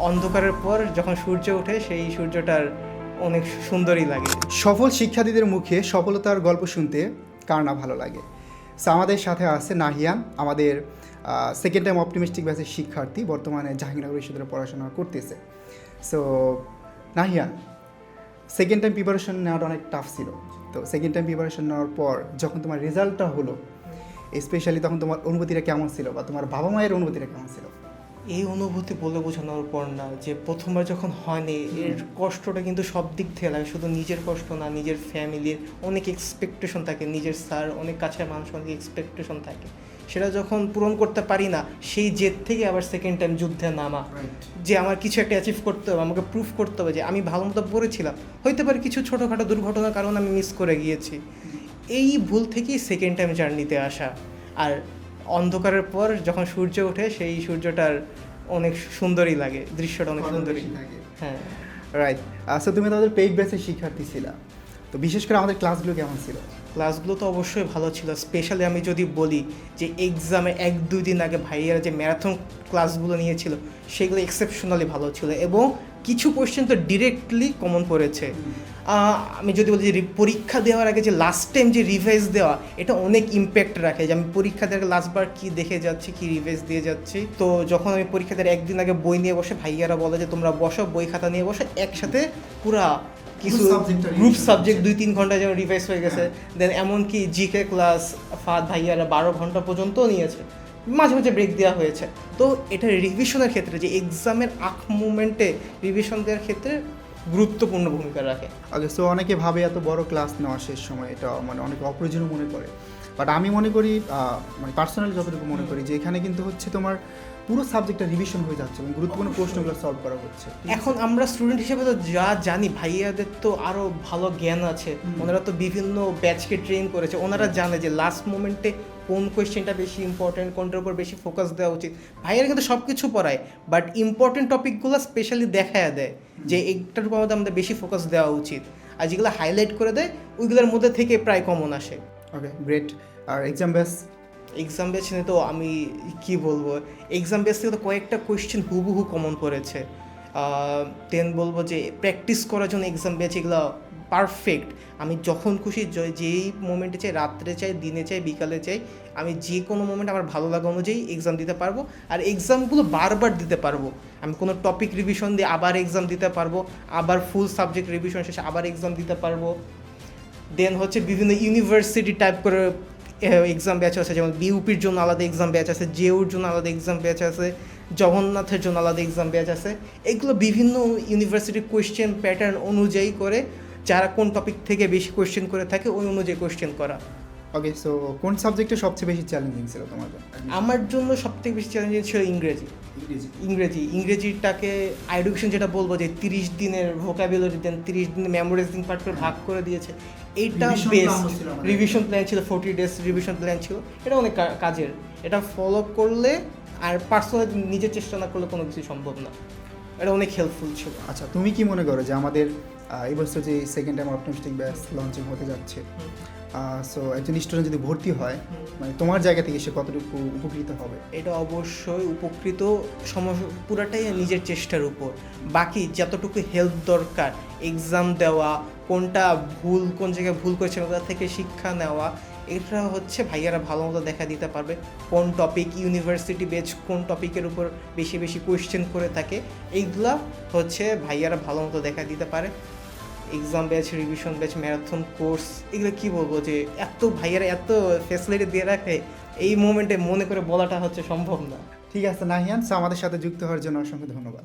অন্ধকারের পর যখন সূর্য ওঠে সেই সূর্যটার অনেক সুন্দরই লাগে। সফল শিক্ষার্থীদের মুখে সফলতার গল্প শুনতে কার না ভালো লাগে। সো আমাদের সাথে আছে নাহিয়ান, আমাদের সেকেন্ড টাইম অপটিমিস্টিক ব্যাচের শিক্ষার্থী, বর্তমানে জাহাঙ্গীরনগর বিশ্ববিদ্যালয়ে পড়াশোনা করতেছে। So Nahiyan, second time preparation নেওয়াটা অনেক টাফ ছিল। তো সেকেন্ড টাইম প্রিপারেশন নেওয়ার পর যখন তোমার রেজাল্টটা হলো, স্পেশালি তখন তোমার অনুভূতিটা কেমন ছিল বা তোমার বাবা মায়ের অনুভূতিটা কেমন ছিল? এই অনুভূতি বলে বোঝানোর পর না, যে প্রথমবার যখন হয়নি এর কষ্টটা কিন্তু সব দিক থেকে লাগে, শুধু নিজের কষ্ট না, নিজের ফ্যামিলির অনেক এক্সপেকটেশন থাকে, নিজের স্যার অনেক কাছের মানুষ অনেক এক্সপেকটেশন থাকে, সেটা যখন পূরণ করতে পারি না সেই জেদ থেকে আবার সেকেন্ড টাইম যুদ্ধে নামা, যে আমার কিছু একটা অ্যাচিভ করতে হবে, আমাকে প্রুফ করতে হবে যে আমি ভালো মতো পড়েছিলাম, হইতে পারে কিছু ছোটোখাটো দুর্ঘটনার কারণে আমি মিস করে গিয়েছি। এই ভুল থেকেই সেকেন্ড টাইম জার্নিতে আসা। আর অন্ধকারের পর যখন সূর্য ওঠে সেই সূর্যটার অনেক সুন্দরই লাগে, দৃশ্যটা অনেক সুন্দরই। হ্যাঁ, রাইট। সো তুমি তাদের পেইড ব্যাচের শিক্ষার্থী ছিলা, তো বিশেষ করে আমাদের ক্লাসগুলো কেমন ছিল? ক্লাসগুলো তো অবশ্যই ভালো ছিল। স্পেশালি আমি যদি বলি যে এক্সামে 1-2 দিন আগে ভাইয়ারা যে ম্যারাথন ক্লাসগুলো নিয়েছিল সেগুলো এক্সেপশনালি ভালো ছিল, এবং কিছু কোয়েশ্চেন তো ডিরেক্টলি কমন পড়েছে। আমি যদি বলি যে পরীক্ষা দেওয়ার আগে যে লাস্ট টাইম যে রিভাইজ দেওয়া, এটা অনেক ইম্প্যাক্ট রাখে, যে আমি পরীক্ষা দেওয়ার আগে লাস্টবার কী দেখে যাচ্ছি, কী রিভাইজ দিয়ে যাচ্ছি। তো যখন আমি পরীক্ষা দেওয়ার একদিন আগে বই নিয়ে বসে, ভাইয়ারা বলে যে তোমরা বসো, বই খাতা নিয়ে বসে, একসাথে পুরা কিছু গ্রুপ সাবজেক্ট 2-3 ঘন্টা যেন রিভাইজ হয়ে গেছে। দেন এমনকি জিকে ক্লাস ফাদ ভাইয়ারা 12 ঘন্টা পর্যন্তও নিয়েছে, মাঝে মাঝে ব্রেক দেওয়া হয়েছে। তো এটা রিভিশনের ক্ষেত্রে, যে এক্সামের আগ মুমেন্টে রিভিশন দেওয়ার ক্ষেত্রে গুরুত্বপূর্ণ ভূমিকা রাখে। ওকে, সো অনেকে ভাবে এত বড় ক্লাস নেওয়া শেষ সময় এটা মানে অনেক অপ্রয়োজনীয় মনে করে, বাট আমি মনে করি, মানে পার্সোনালি যতটুকু মনে করি, যে এখানে কিন্তু হচ্ছে তোমার পুরো সাবজেক্টটা রিভিশন হয়ে যাচ্ছে এবং গুরুত্বপূর্ণ প্রশ্নগুলো সলভ করা হচ্ছে। এখন আমরা স্টুডেন্ট হিসেবে তো যা জানি, ভাইয়াদের তো আরও ভালো জ্ঞান আছে, ওনারা তো বিভিন্ন ব্যাচকে ট্রেন করেছে, ওনারা জানে যে লাস্ট মোমেন্টে কোন কোয়েশ্চেনটা বেশি ইম্পর্টেন্ট, কোনটার উপর বেশি ফোকাস দেওয়া উচিত। ভাইয়ারা কিন্তু সব কিছু পড়ায়, বাট ইম্পর্টেন্ট টপিকগুলো স্পেশালি দেখায় দেয় যে এইটার উপর আমাদের বেশি ফোকাস দেওয়া উচিত, আর যেগুলো হাইলাইট করে দেয় ওইগুলোর মধ্যে থেকে প্রায় কমন আসে। ওকে, গ্রেট। আর এক্সাম ব্যাস নিয়ে তো আমি কি বলবো, এক্সাম বেস থেকে তো কয়েকটা কোয়েশ্চেন হুবহু কমন পড়েছে। দেন বলবো যে প্র্যাকটিস করার জন্য এক্সাম ব্যাচ এগুলো পারফেক্ট। আমি যখন খুশি, যেই মোমেন্টে চাই, রাত্রে চাই, দিনে চাই, বিকালে চাই, আমি যে কোনো মোমেন্ট আমার ভালো লাগা অনুযায়ী এক্সাম দিতে পারবো, আর এক্সামগুলো বারবার দিতে পারবো। আমি কোনো টপিক রিভিশন দিয়ে আবার এক্সাম দিতে পারবো, আবার ফুল সাবজেক্ট রিভিশন শেষে আবার এক্সাম দিতে পারবো। দেন হচ্ছে বিভিন্ন ইউনিভার্সিটি টাইপ করে এক্সাম ব্যাচ আছে, যেমন বিউপির জন্য আলাদা এক্সাম ব্যাচ আছে, জেউর জন্য আলাদা এক্সাম ব্যাচ আছে, জগন্নাথের জন্য আলাদা এক্সাম ব্যাচ আছে। এগুলো বিভিন্ন ইউনিভার্সিটির কোয়েশ্চেন প্যাটার্ন অনুযায়ী করে, যারা কোন টপিক থেকে বেশি কোয়েশ্চেন করে থাকে ওই অনুযায়ী কোয়েশ্চেন করা। ওকে, সো কোন সাবজেক্টটা সবচেয়ে বেশি চ্যালেঞ্জিং ছিল তোমার জন্য? আমার জন্য সবথেকে বেশি চ্যালেঞ্জিং ছিল ইংরেজিটাকে এডুকেশন যেটা বলবো যে 30 দিনের ভোকাবুলারি, দেন 30 দিনের মেমোরাইজিং পার্ট করে ভাগ করে দিয়েছে। এইটা বেস্ট রিভিশন প্ল্যান ছিল, 40 days রিভিশন প্ল্যান ছিল, এটা অনেক কাজের। এটা ফলো করলে আর পার্সোনালি নিজের চেষ্টা না করলে কোনো কিছু সম্ভব না, এটা অনেক হেল্পফুল ছিল। আচ্ছা, তুমি কি মনে করো যে আমাদের এই বছর যে second time optimistic batch launching হতে যাচ্ছে, সো একজন স্টুডেন্ট যদি ভর্তি হয়, মানে তোমার জায়গা থেকে সে কতটুকু উপকৃত হবে? এটা অবশ্যই উপকৃত, পুরাটাই নিজের চেষ্টার উপর। বাকি যতটুকু হেল্প দরকার, এক্সাম দেওয়া, কোনটা ভুল, কোন জায়গায় ভুল করেছে ওটা থেকে শিক্ষা নেওয়া, এটা হচ্ছে ভাইয়ারা ভালো মতো দেখা দিতে পারবে। কোন টপিক, ইউনিভার্সিটি বেচ কোন টপিকের উপর বেশি বেশি কোয়েশ্চেন করে থাকে, এইগুলা হচ্ছে ভাইয়ারা ভালো মতো দেখা দিতে পারে। Exam batch, revision batch, marathon course, এগুলো কী বলবো, যে এত ভাইয়ারা এত ফ্যাসিলিটি দিয়ে রাখে, এই মোমেন্টে মনে করে বলাটা হচ্ছে সম্ভব না। ঠিক আছে নাহিয়ান, আমাদের সাথে যুক্ত হওয়ার জন্য অসংখ্য ধন্যবাদ।